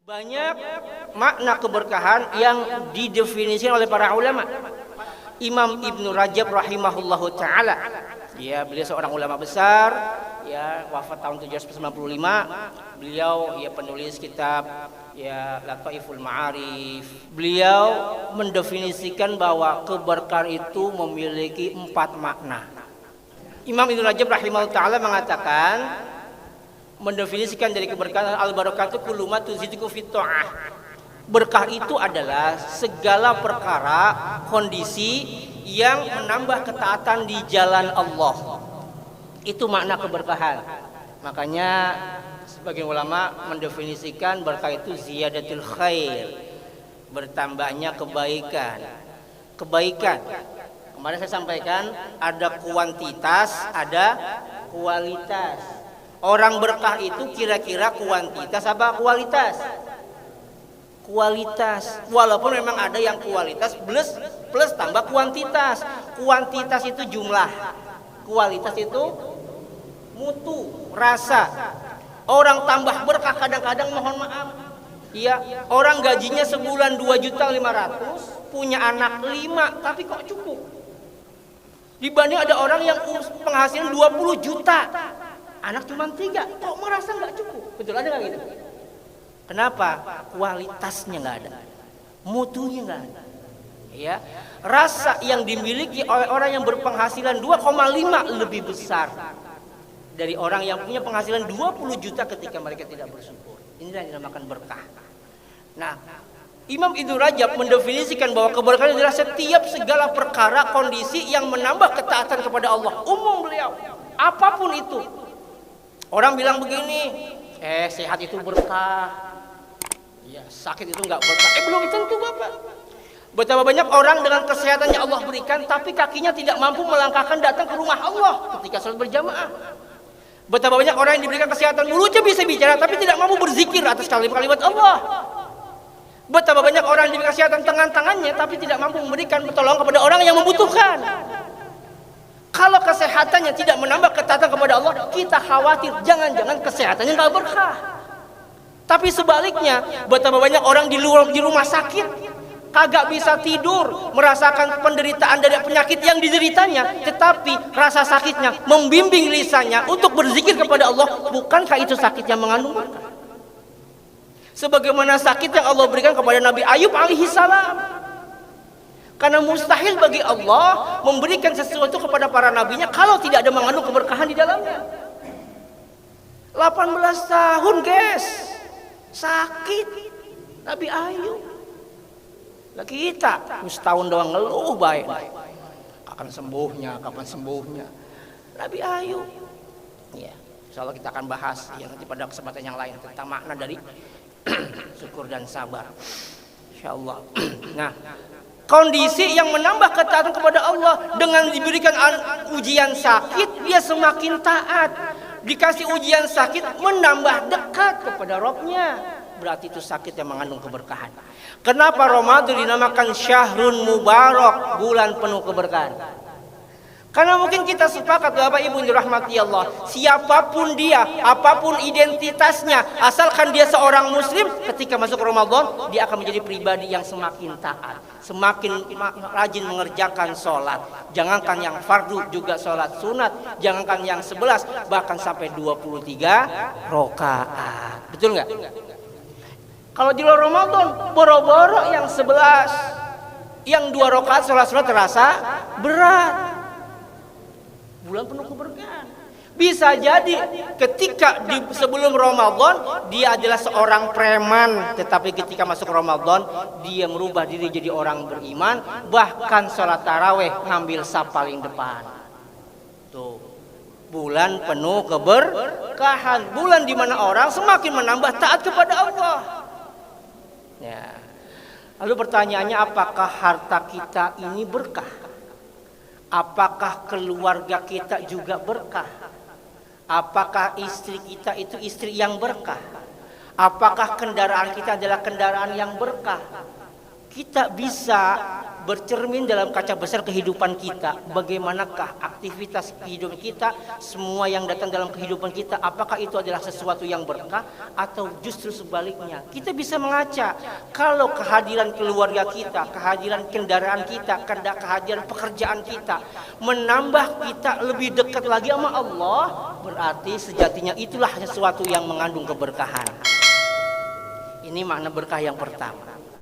Banyak makna keberkahan yang didefinisikan oleh para ulama. Imam Ibnu Rajab rahimahullahu taala, ya, beliau seorang ulama besar, ya, wafat tahun 795. Beliau ya penulis kitab ya Lataiful Ma'arif. Beliau mendefinisikan bahwa keberkahan itu memiliki 4 makna. Imam Ibnu Rajab rahimahullahu taala mengatakan, mendefinisikan dari keberkahan, al-barakatu kullu ma tuziduku fit ta'ah. Berkah itu adalah segala perkara, kondisi yang menambah ketaatan di jalan Allah. Itu makna keberkahan. Makanya sebagian ulama mendefinisikan berkah itu ziyadatul khair, bertambahnya kebaikan. Kebaikan. Kemarin saya sampaikan ada kuantitas, ada kualitas. Orang berkah itu kira-kira kuantitas apa kualitas? Kualitas. Walaupun memang ada yang kualitas plus tambah kuantitas. Kuantitas itu jumlah, kualitas itu mutu, rasa. Orang tambah berkah kadang-kadang mohon maaf, ya, orang gajinya sebulan 2.500.000, punya anak 5, tapi kok cukup? Dibanding ada orang yang penghasilan 20 juta, anak cuma 3, kok merasa nggak cukup? Betul, ada nggak gitu? Kenapa? Kualitasnya nggak ada, mutunya nggak ada. Ya, rasa yang dimiliki oleh orang yang berpenghasilan 2,5 lebih besar dari orang yang punya penghasilan 20 juta ketika mereka tidak bersyukur. Inilah yang dinamakan berkah. Nah, Imam Ibnu Rajab mendefinisikan bahwa keberkahan adalah setiap segala perkara, kondisi yang menambah ketaatan kepada Allah. Umum beliau, apapun itu. Orang bilang begini, sehat itu berkah, ya, sakit itu enggak berkah. Belum tentu Bapak. Betapa banyak orang dengan kesehatan yang Allah berikan, tapi kakinya tidak mampu melangkahkan datang ke rumah Allah ketika sholat berjamaah. Betapa banyak orang yang diberikan kesehatan, mulutnya bisa bicara, tapi tidak mampu berzikir atas kalimat-kalimat Allah. Betapa banyak orang yang diberikan kesehatan tangannya, tapi tidak mampu memberikan pertolongan kepada orang yang membutuhkan. Kalau kesehatannya tidak menambah ketaatan kepada Allah, kita khawatir jangan-jangan kesehatannya nggak berkah. Tapi sebaliknya, betapa banyak orang di rumah sakit, kagak bisa tidur, merasakan penderitaan dari penyakit yang dideritanya, tetapi rasa sakitnya membimbing lisannya untuk berzikir kepada Allah. Bukankah itu sakit yang mengandung berkah? Sebagaimana sakit yang Allah berikan kepada Nabi Ayub alaihi salam. Karena mustahil bagi Allah memberikan sesuatu kepada para nabinya kalau tidak ada mengandung keberkahan di dalamnya. 18 tahun guys, sakit Nabi Ayub. Lah kita setahun doang ngeluh baik. Kapan sembuhnya Nabi Ayub. Ya, insyaallah kita akan bahas ya nanti pada kesempatan yang lain tentang makna dari syukur dan sabar. Insyaallah. Nah, kondisi yang menambah ketaatan kepada Allah dengan diberikan ujian sakit, dia semakin taat. Dikasih ujian sakit, menambah dekat kepada Rabb-nya. Berarti itu sakit yang mengandung keberkahan. Kenapa Ramadan dinamakan syahrun mubarak, bulan penuh keberkahan? Karena mungkin kita sepakat Bapak Ibu dirahmati Allah, siapapun dia, apapun identitasnya, asalkan dia seorang muslim, ketika masuk Ramadan dia akan menjadi pribadi yang semakin taat, semakin rajin mengerjakan sholat. Jangankan yang fardu, juga sholat sunat, jangankan yang 11, bahkan sampai 23 rakaat. Betul nggak? Kalau di luar Ramadan boro-boro yang 11, yang 2 rakaat sholat sunat terasa berat. Bulan penuh keberkahan. Bisa jadi ketika sebelum Ramadan dia adalah seorang preman, tetapi ketika masuk Ramadan dia merubah diri jadi orang beriman, bahkan sholat taraweh ngambil saf paling depan. Tuh, bulan penuh keberkahan, bulan di mana orang semakin menambah taat kepada Allah. Ya. Lalu pertanyaannya, apakah harta kita ini berkah? Apakah keluarga kita juga berkah? Apakah istri kita itu istri yang berkah? Apakah kendaraan kita adalah kendaraan yang berkah? kita bisa bercermin dalam kaca besar kehidupan kita. Bagaimanakah aktivitas kehidupan kita, semua yang datang dalam kehidupan kita, apakah itu adalah sesuatu yang berkah atau justru sebaliknya. Kita bisa mengaca, kalau kehadiran keluarga kita, kehadiran kendaraan kita, kehadiran pekerjaan kita menambah kita lebih dekat lagi sama Allah, berarti sejatinya itulah sesuatu yang mengandung keberkahan. Ini makna berkah yang pertama.